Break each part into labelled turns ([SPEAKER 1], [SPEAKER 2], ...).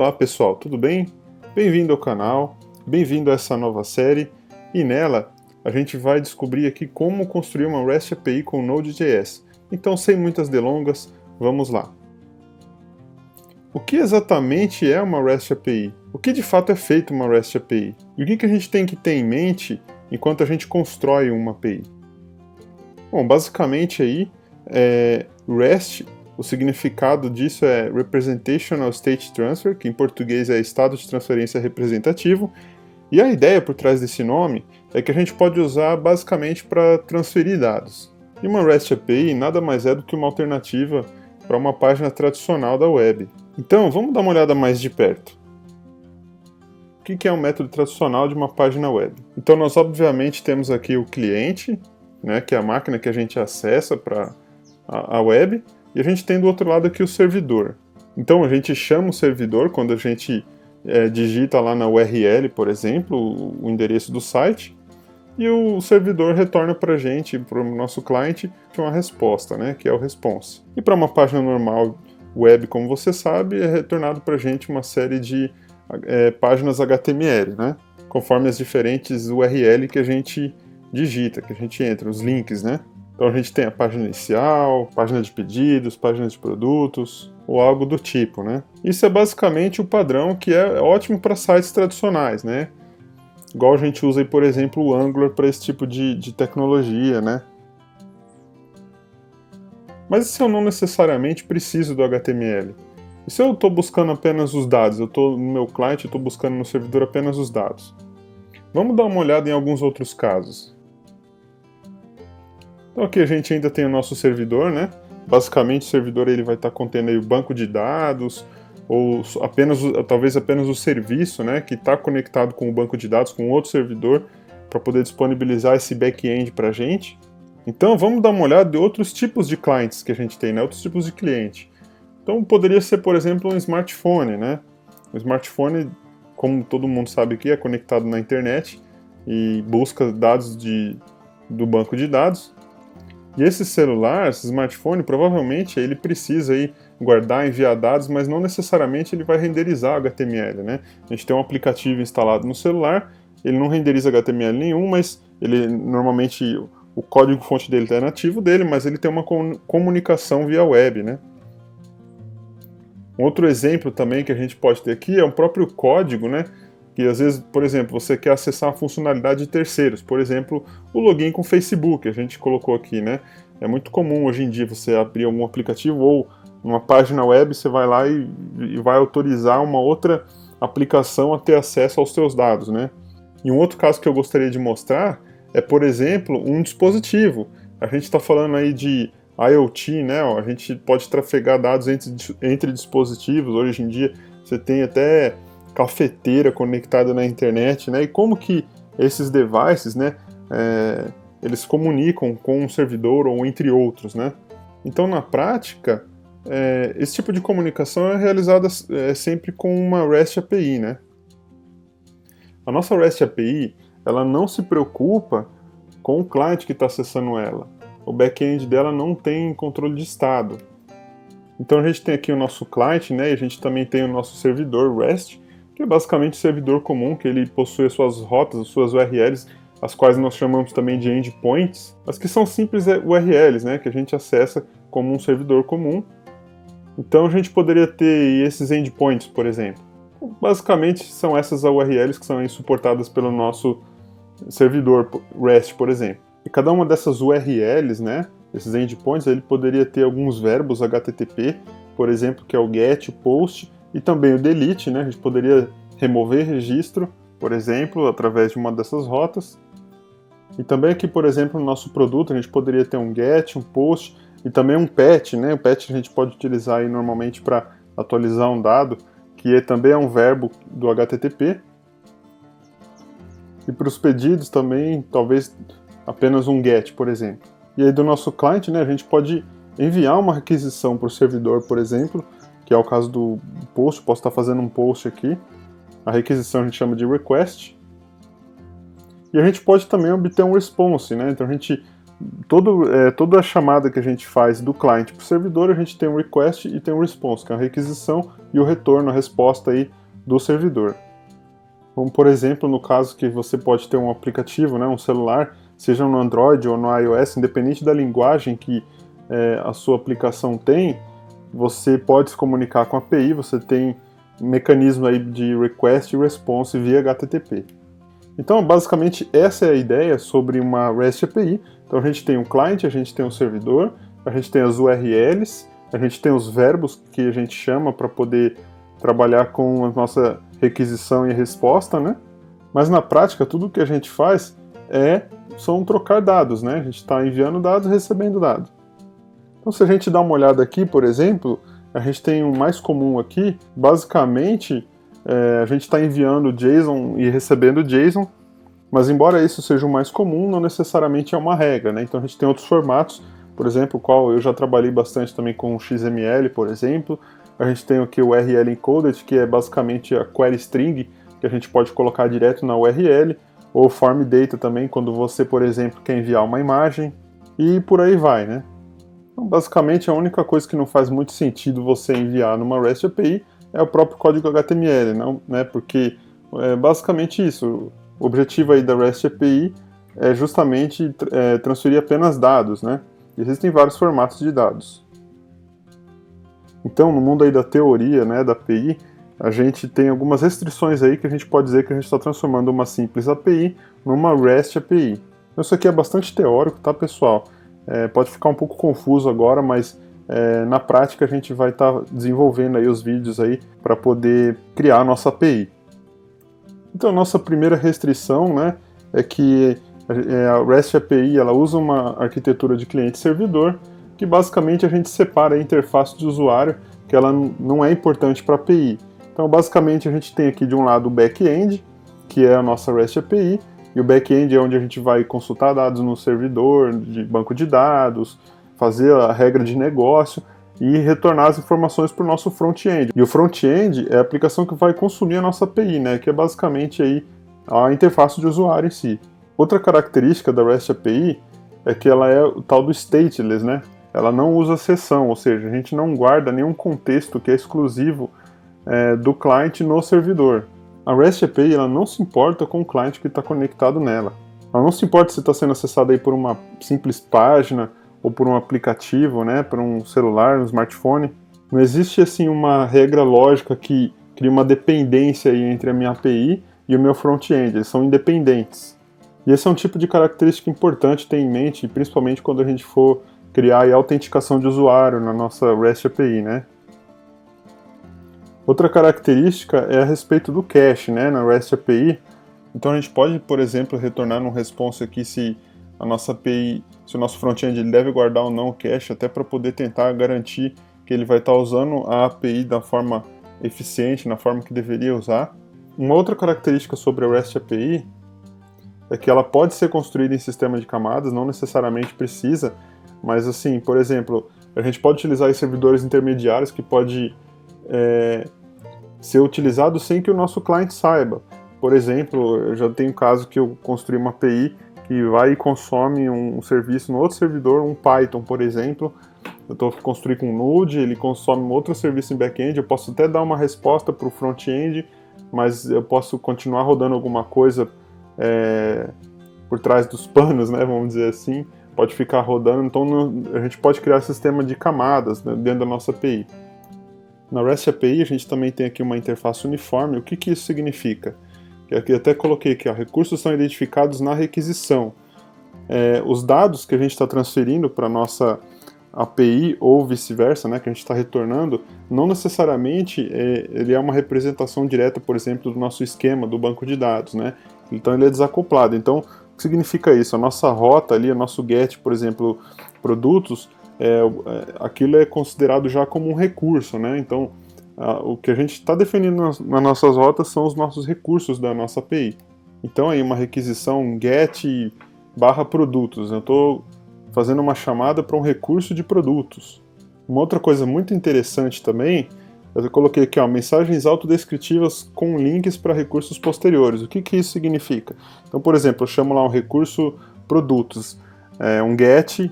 [SPEAKER 1] Olá pessoal, tudo bem? Bem-vindo ao canal, bem-vindo a essa nova série, e nela a gente vai descobrir aqui como construir uma REST API com Node.js. Então, sem muitas delongas, vamos lá. O que exatamente é uma REST API? O que de fato é feito uma REST API? E o que a gente tem que ter em mente enquanto a gente constrói uma API? Bom, basicamente aí, REST, o significado disso é Representational State Transfer, que em português é estado de transferência representativo, e a ideia por trás desse nome é que a gente pode usar basicamente para transferir dados. E uma REST API nada mais é do que uma alternativa para uma página tradicional da web. Então, vamos dar uma olhada mais de perto. O que é um método tradicional de uma página web? Então, nós obviamente temos aqui o cliente, né, que é a máquina que a gente acessa para a web, e a gente tem do outro lado aqui o servidor. Então a gente chama o servidor quando a gente digita lá na URL, por exemplo, o endereço do site, e o servidor retorna para a gente, para o nosso cliente, uma resposta, né, que é o response. E para uma página normal web, como você sabe, é retornado para a gente uma série de páginas HTML, né, conforme as diferentes URL que a gente digita, que a gente entra, os links, né. Então a gente tem a página inicial, página de pedidos, página de produtos, ou algo do tipo, né? Isso é basicamente o padrão que é ótimo para sites tradicionais, né? Igual a gente usa aí, por exemplo, o Angular para esse tipo de tecnologia, né? Mas e se eu não necessariamente preciso do HTML? E se eu estou buscando apenas os dados? Eu estou no meu cliente, estou buscando no servidor apenas os dados. Vamos dar uma olhada em alguns outros casos. Então aqui a gente ainda tem o nosso servidor, né? Basicamente o servidor ele vai estar contendo aí o banco de dados, ou talvez apenas o serviço, né? Que está conectado com o banco de dados, com outro servidor, para poder disponibilizar esse back-end para a gente. Então vamos dar uma olhada de outros tipos de clientes que a gente tem, né? Outros tipos de cliente. Então poderia ser, por exemplo, um smartphone, né? O smartphone, como todo mundo sabe aqui, é conectado na internet e busca dados do banco de dados. E esse celular, esse smartphone, provavelmente ele precisa aí guardar, enviar dados, mas não necessariamente ele vai renderizar HTML, né? A gente tem um aplicativo instalado no celular, ele não renderiza HTML nenhum, mas ele normalmente o código-fonte dele é nativo dele, mas ele tem uma comunicação via web, né? Um outro exemplo também que a gente pode ter aqui é o próprio código, né? Que às vezes, por exemplo, você quer acessar a funcionalidade de terceiros, por exemplo, o login com o Facebook, a gente colocou aqui, né? É muito comum hoje em dia você abrir algum aplicativo ou uma página web, você vai lá e vai autorizar uma outra aplicação a ter acesso aos seus dados, né? E um outro caso que eu gostaria de mostrar é, por exemplo, um dispositivo. A gente está falando aí de IoT, né? A gente pode trafegar dados entre dispositivos, hoje em dia você tem até cafeteira conectada na internet, né? E como que esses devices, né, eles comunicam com um servidor ou entre outros, né? Então, na prática, esse tipo de comunicação é realizada sempre com uma REST API, né? A nossa REST API, ela não se preocupa com o cliente que está acessando ela. O back-end dela não tem controle de estado. Então, a gente tem aqui o nosso cliente, né? E a gente também tem o nosso servidor REST, que é basicamente um servidor comum, que ele possui as suas rotas, as suas URLs, as quais nós chamamos também de endpoints, mas que são simples URLs, né, que a gente acessa como um servidor comum. Então a gente poderia ter esses endpoints, por exemplo. Basicamente são essas URLs que são suportadas pelo nosso servidor REST, por exemplo. E cada uma dessas URLs, né, esses endpoints, ele poderia ter alguns verbos HTTP, por exemplo, que é o get, o post, e também o delete, né? A gente poderia remover registro, por exemplo, através de uma dessas rotas. E também aqui, por exemplo, no nosso produto, a gente poderia ter um get, um post e também um patch, né? O patch a gente pode utilizar aí normalmente para atualizar um dado, que também é um verbo do HTTP. E para os pedidos também, talvez apenas um get, por exemplo. E aí do nosso cliente, né, a gente pode enviar uma requisição para o servidor, por exemplo, que é o caso do post, posso estar fazendo um post aqui, a requisição a gente chama de request, e a gente pode também obter um response, né? Então a gente toda a chamada que a gente faz do client para o servidor, a gente tem um request e tem um response, que é a requisição e o retorno, a resposta aí do servidor. Como, por exemplo, no caso que você pode ter um aplicativo, né, um celular, seja no Android ou no iOS, independente da linguagem que a sua aplicação tem, você pode se comunicar com a API, você tem um mecanismo aí de request e response via HTTP. Então, basicamente, essa é a ideia sobre uma REST API. Então, a gente tem um client, a gente tem um servidor, a gente tem as URLs, a gente tem os verbos que a gente chama para poder trabalhar com a nossa requisição e resposta, né? Mas na prática, tudo que a gente faz são trocar dados, né? A gente está enviando dados e recebendo dados. Então, se a gente dá uma olhada aqui, por exemplo, a gente tem o mais comum aqui, basicamente, a gente está enviando JSON e recebendo JSON, mas embora isso seja o mais comum, não necessariamente é uma regra, né? Então a gente tem outros formatos, por exemplo, qual eu já trabalhei bastante também com o XML, por exemplo. A gente tem aqui o URL Encoded, que é basicamente a query string, que a gente pode colocar direto na URL, ou Form Data também, quando você, por exemplo, quer enviar uma imagem, e por aí vai, né? Então, basicamente, a única coisa que não faz muito sentido você enviar numa REST API é o próprio código HTML, não, né? Porque é basicamente isso. O objetivo aí da REST API é justamente transferir apenas dados, né? Existem vários formatos de dados. Então, no mundo aí da teoria, né, da API, a gente tem algumas restrições aí que a gente pode dizer que a gente está transformando uma simples API numa REST API. Então, isso aqui é bastante teórico, tá, pessoal? Pode ficar um pouco confuso agora, mas na prática a gente vai estar desenvolvendo aí os vídeos aí para poder criar a nossa API. Então, a nossa primeira restrição, né, é que a REST API ela usa uma arquitetura de cliente-servidor que basicamente a gente separa a interface de usuário, que ela não é importante para a API. Então, basicamente, a gente tem aqui de um lado o back-end, que é a nossa REST API, e o back-end é onde a gente vai consultar dados no servidor, de banco de dados, fazer a regra de negócio e retornar as informações para o nosso front-end. E o front-end é a aplicação que vai consumir a nossa API, né, que é basicamente aí a interface de usuário em si. Outra característica da REST API é que ela é o tal do stateless, né? Ela não usa sessão, ou seja, a gente não guarda nenhum contexto que é exclusivo do cliente no servidor. A REST API ela não se importa com o cliente que está conectado nela. Ela não se importa se está sendo acessado aí por uma simples página ou por um aplicativo, né, por um celular, um smartphone. Não existe assim uma regra lógica que cria uma dependência aí entre a minha API e o meu front-end. Eles são independentes. E esse é um tipo de característica importante ter em mente, principalmente quando a gente for criar aí a autenticação de usuário na nossa REST API, né? Outra característica é a respeito do cache, né, na REST API. Então a gente pode, por exemplo, retornar num response aqui se a nossa API, se o nosso front-end deve guardar ou não o cache, até para poder tentar garantir que ele vai estar usando a API da forma eficiente, na forma que deveria usar. Uma outra característica sobre a REST API é que ela pode ser construída em sistema de camadas, não necessariamente precisa, mas assim, por exemplo, a gente pode utilizar servidores intermediários que pode ser utilizado sem que o nosso cliente saiba. Por exemplo, eu já tenho caso que eu construí uma API que vai e consome um serviço no outro servidor, um Python, por exemplo. Eu estou construindo com Node, ele consome um outro serviço em back-end, eu posso até dar uma resposta para o front-end, mas eu posso continuar rodando alguma coisa por trás dos panos, né, vamos dizer assim, pode ficar rodando, então a gente pode criar um sistema de camadas, né, dentro da nossa API. Na REST API a gente também tem aqui uma interface uniforme. O que isso significa? Que aqui eu até coloquei aqui, ó, recursos são identificados na requisição. Os dados que a gente está transferindo para a nossa API ou vice-versa, né, que a gente está retornando, não necessariamente ele é uma representação direta, por exemplo, do nosso esquema do banco de dados, né? Então ele é desacoplado. Então, o que significa isso? A nossa rota ali, o nosso get, por exemplo, produtos, aquilo é considerado já como um recurso, né? Então, o que a gente está definindo nas nossas rotas são os nossos recursos da nossa API. Então, aí uma requisição get barra produtos. Eu estou fazendo uma chamada para um recurso de produtos. Uma outra coisa muito interessante também, eu coloquei aqui, ó, mensagens autodescritivas com links para recursos posteriores. O que isso significa? Então, por exemplo, eu chamo lá um recurso produtos. um get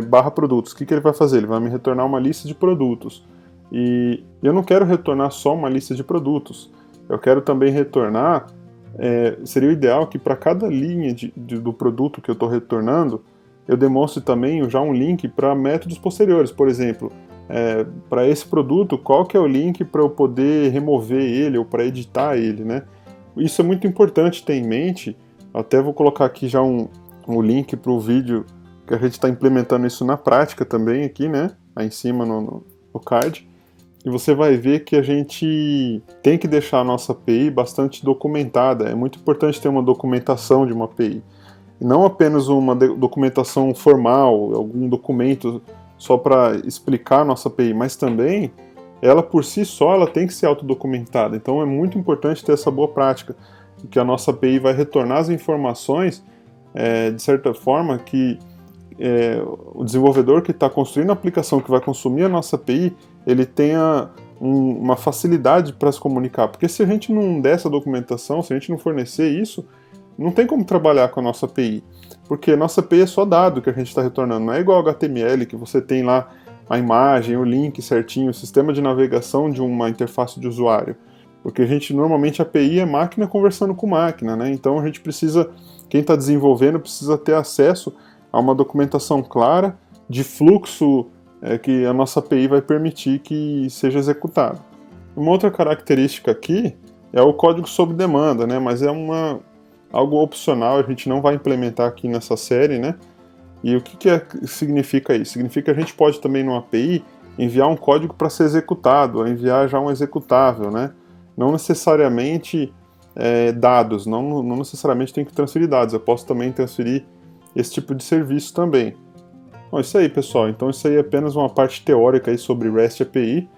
[SPEAKER 1] barra produtos. O que ele vai fazer? Ele vai me retornar uma lista de produtos. E eu não quero retornar só uma lista de produtos. Eu quero também retornar, seria o ideal que para cada linha do produto que eu estou retornando, eu demonstre também já um link para métodos posteriores. Por exemplo, para esse produto, qual que é o link para eu poder remover ele ou para editar ele, né? Isso é muito importante ter em mente. Até vou colocar aqui já um link para o vídeo que a gente está implementando isso na prática também aqui, né? Aí em cima no card. E você vai ver que a gente tem que deixar a nossa API bastante documentada. É muito importante ter uma documentação de uma API. E não apenas uma documentação formal, algum documento só para explicar a nossa API, mas também ela por si só ela tem que ser autodocumentada. Então é muito importante ter essa boa prática, que a nossa API vai retornar as informações de certa forma que o desenvolvedor que está construindo a aplicação que vai consumir a nossa API, ele tenha uma facilidade para se comunicar. Porque se a gente não der essa documentação, se a gente não fornecer isso, não tem como trabalhar com a nossa API. Porque a nossa API é só dado que a gente está retornando. Não é igual ao HTML, que você tem lá a imagem, o link certinho, o sistema de navegação de uma interface de usuário. Porque normalmente a API é máquina conversando com máquina, né? Então a gente precisa, quem está desenvolvendo precisa ter acesso a uma documentação clara de fluxo que a nossa API vai permitir que seja executado. Uma outra característica aqui é o código sob demanda, né? Mas é algo opcional, a gente não vai implementar aqui nessa série, né? E o que significa isso? Significa que a gente pode também no API enviar um código para ser executado, enviar já um executável, né? Não necessariamente dados, não necessariamente tem que transferir dados, eu posso também transferir esse tipo de serviço também. Bom, isso aí, pessoal. Então isso aí é apenas uma parte teórica aí sobre REST API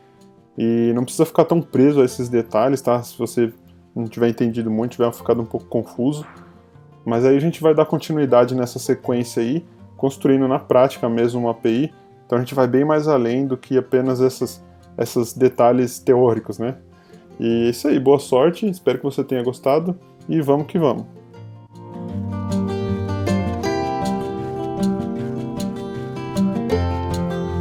[SPEAKER 1] e não precisa ficar tão preso a esses detalhes, tá? Se você não tiver entendido muito, tiver ficado um pouco confuso. Mas aí a gente vai dar continuidade nessa sequência aí, construindo na prática mesmo uma API. Então a gente vai bem mais além do que apenas esses detalhes teóricos, né? E é isso aí, boa sorte, espero que você tenha gostado e vamos que vamos.